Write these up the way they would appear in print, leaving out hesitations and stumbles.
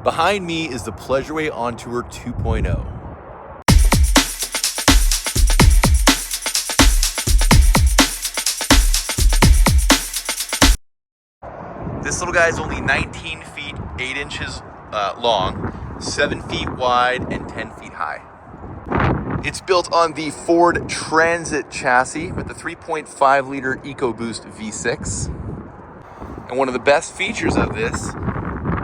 Behind me is the Pleasureway Ontour 2.0. This little guy is only 19 feet 8 inches long, 7 feet wide, and 10 feet high. It's built on the Ford Transit chassis with the 3.5 liter EcoBoost V6. And one of the best features of this,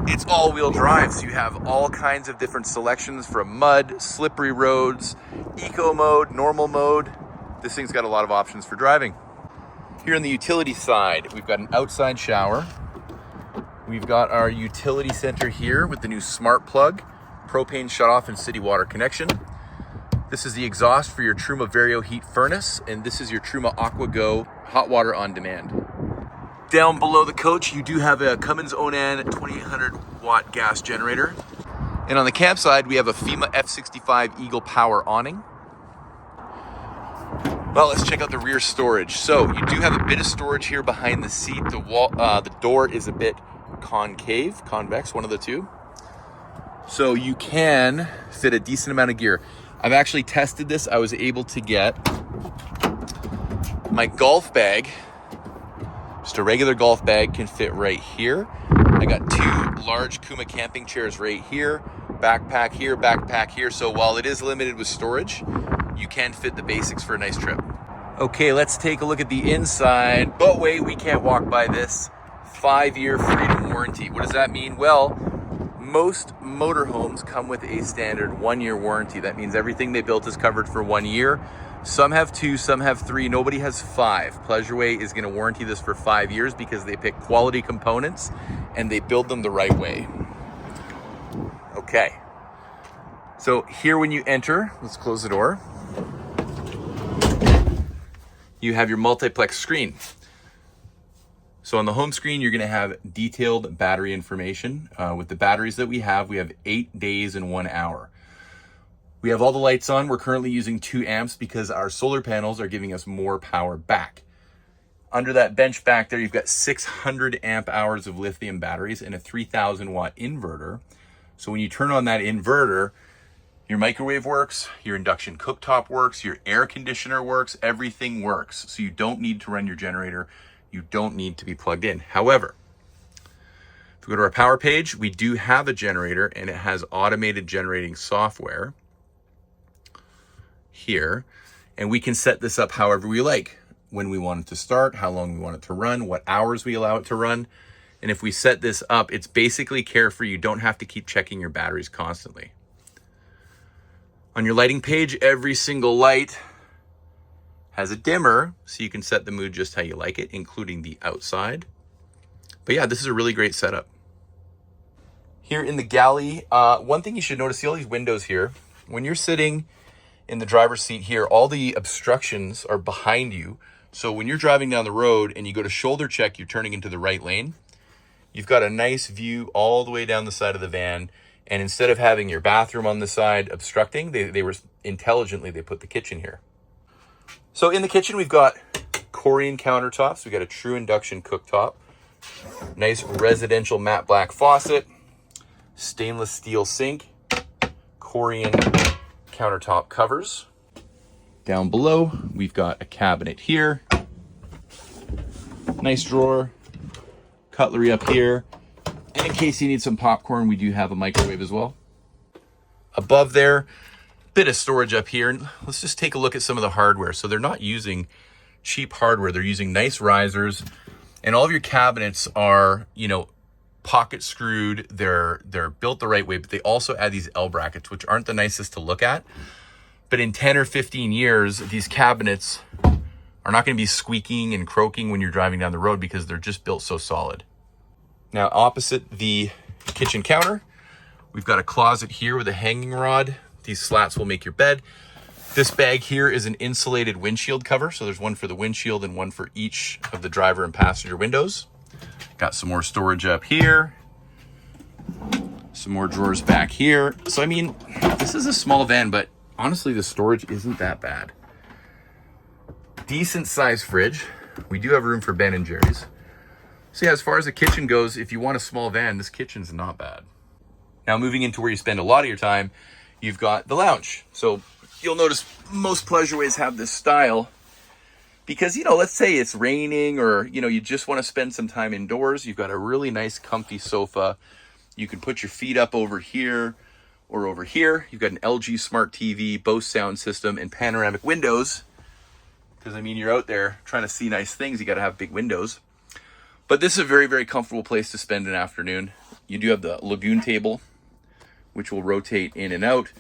it's all-wheel drive. So you have all kinds of different selections from mud, slippery roads, eco mode, normal mode. This thing's got a lot of options for driving. Here on the utility side, we've got an outside shower. We've got our utility center here with the new smart plug, propane shutoff and city water connection. This is the exhaust for your Truma Vario heat furnace, and this is your Truma AquaGo hot water on demand. Down below the coach, you do have a Cummins Onan 2800 watt gas generator. And on the cab side, we have a FEMA F65 Eagle Power awning. Well, let's check out the rear storage. So you do have a bit of storage here behind the seat. The door is a bit convex, one of the two. So you can fit a decent amount of gear. I've actually tested this. I was able to get my golf bag, just a regular golf bag, can fit right here. I got 2 large Kuma camping chairs right here, backpack here. So while it is limited with storage, you can fit the basics for a nice trip. Okay, let's take a look at the inside. But wait, we can't walk by this. 5-year freedom warranty. What does that mean? Well, most motorhomes come with a standard 1-year warranty. That means everything they built is covered for 1 year. Some have 2, some have 3, nobody has 5. Pleasureway is going to warranty this for 5 years because they pick quality components and they build them the right way. Okay, so here when you enter, let's close the door, you have your multiplex screen. So on the home screen, you're going to have detailed battery information. With the batteries that we have 8 days and 1 hour. We have all the lights on. We're currently using 2 amps because our solar panels are giving us more power back. Under that bench back there, you've got 600 amp hours of lithium batteries and a 3000 watt inverter. So when you turn on that inverter, your microwave works, your induction cooktop works, your air conditioner works, everything works. So you don't need to run your generator. You don't need to be plugged in. However, if we go to our power page, we do have a generator and it has automated generating software here. And we can set this up however we like. When we want it to start, how long we want it to run, what hours we allow it to run. And if we set this up, it's basically carefree. You don't have to keep checking your batteries constantly. On your lighting page, every single light has a dimmer, so you can set the mood just how you like it, including the outside. But yeah, this is a really great setup. Here in the galley, one thing you should notice, see all these windows here. When you're sitting in the driver's seat here, all the obstructions are behind you. So when you're driving down the road and you go to shoulder check, you're turning into the right lane. You've got a nice view all the way down the side of the van. And instead of having your bathroom on the side obstructing, they were intelligently, they put the kitchen here. So in the kitchen, we've got Corian countertops. We've got a true induction cooktop, nice residential matte black faucet, stainless steel sink, Corian countertop covers. Down below, we've got a cabinet here, nice drawer, cutlery up here. And in case you need some popcorn, we do have a microwave as well. Above there, bit of storage up here. And let's just take a look at some of the hardware. So they're not using cheap hardware. They're using nice risers, and all of your cabinets are, pocket screwed. They're built the right way, but they also add these L brackets, which aren't the nicest to look at. But in 10 or 15 years, these cabinets are not going to be squeaking and croaking when you're driving down the road because they're just built so solid. Now, opposite the kitchen counter, we've got a closet here with a hanging rod. These slats will make your bed. This bag here is an insulated windshield cover. So there's one for the windshield and one for each of the driver and passenger windows. Got some more storage up here. Some more drawers back here. So, I mean, this is a small van, but honestly, the storage isn't that bad. Decent sized fridge. We do have room for Ben and Jerry's. So yeah, as far as the kitchen goes, if you want a small van, this kitchen's not bad. Now moving into where you spend a lot of your time, you've got the lounge. So you'll notice most Pleasureways have this style because, let's say it's raining or, you just want to spend some time indoors. You've got a really nice comfy sofa. You can put your feet up over here or over here. You've got an LG Smart TV, Bose sound system, and panoramic windows. Because, you're out there trying to see nice things. You got to have big windows. But this is a very, very comfortable place to spend an afternoon. You do have the Lagoon table, which will rotate in and out.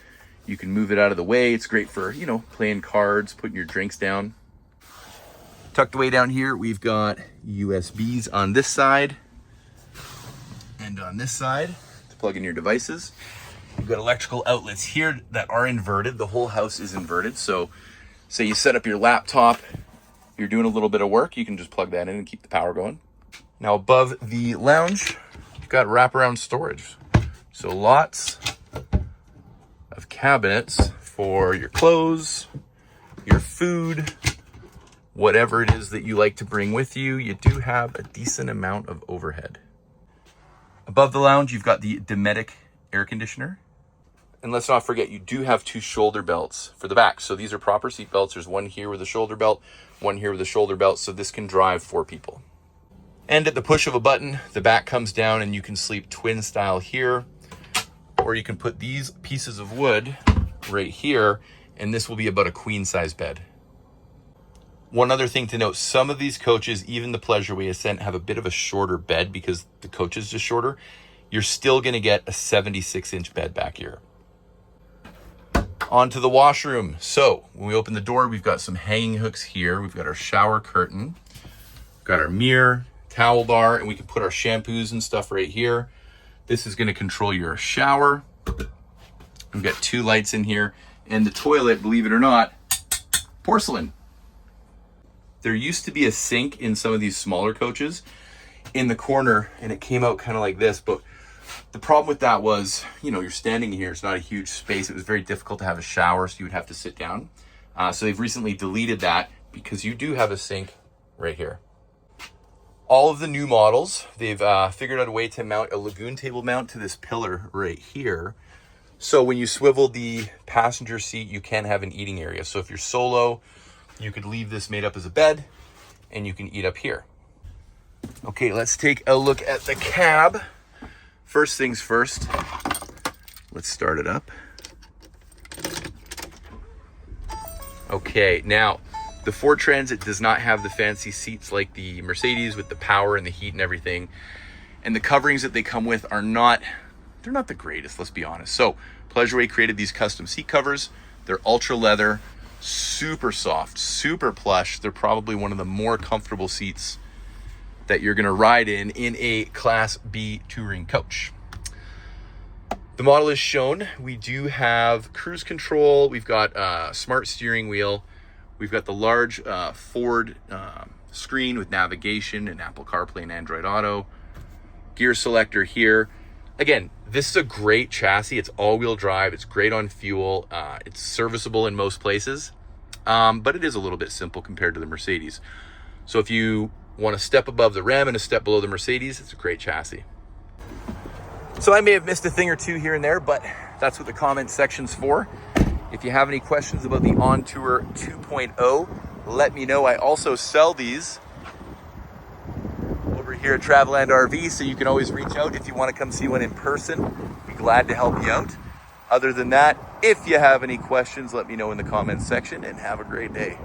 You can move it out of the way. It's great for, playing cards, putting your drinks down. Tucked away down here, we've got USBs on this side and on this side to plug in your devices. You've got electrical outlets here that are inverted. The whole house is inverted. So say you set up your laptop, you're doing a little bit of work, you can just plug that in and keep the power going. Now above the lounge, you've got wraparound storage. So lots of cabinets for your clothes, your food, whatever it is that you like to bring with you. You do have a decent amount of overhead. Above the lounge, you've got the Dometic air conditioner. And let's not forget, you do have 2 shoulder belts for the back. So these are proper seat belts. There's one here with a shoulder belt, one here with a shoulder belt. So this can drive 4 people. And at the push of a button, the back comes down and you can sleep twin style here, or you can put these pieces of wood right here, and this will be about a queen size bed. One other thing to note, some of these coaches, even the Pleasureway Ascent, have a bit of a shorter bed because the coach is just shorter. You're still going to get a 76-inch bed back here. On to the washroom. So when we open the door, we've got some hanging hooks here. We've got our shower curtain, we've got our mirror, towel bar, and we can put our shampoos and stuff right here. This is going to control your shower. We've got 2 lights in here, and the toilet, believe it or not, porcelain. There used to be a sink in some of these smaller coaches in the corner, and it came out kind of like this. But the problem with that was, you're standing here. It's not a huge space. It was very difficult to have a shower, so you would have to sit down. So they've recently deleted that because you do have a sink right here. All of the new models, they've figured out a way to mount a Lagoon table mount to this pillar right here. So when you swivel the passenger seat, you can have an eating area. So if you're solo, you could leave this made up as a bed and you can eat up here. Okay, let's take a look at the cab. First things first, let's start it up. Okay, now the Ford Transit does not have the fancy seats like the Mercedes with the power and the heat and everything. And the coverings that they come with they're not the greatest, let's be honest. So Pleasureway created these custom seat covers. They're ultra leather, super soft, super plush. They're probably one of the more comfortable seats that you're gonna ride in a Class B touring coach. The model is shown. We do have cruise control. We've got a smart steering wheel. We've got the large Ford screen with navigation and Apple CarPlay and Android Auto. Gear selector here. Again, this is a great chassis. It's all-wheel drive. It's great on fuel. It's serviceable in most places, but it is a little bit simple compared to the Mercedes. So if you want a step above the Ram and a step below the Mercedes, it's a great chassis. So I may have missed a thing or two here and there, but that's what the comment section's for. If you have any questions about the Ontour 2.0, let me know. I also sell these over here at Traveland RV, so you can always reach out if you want to come see one in person. Be glad to help you out. Other than that, if you have any questions, let me know in the comments section, and have a great day.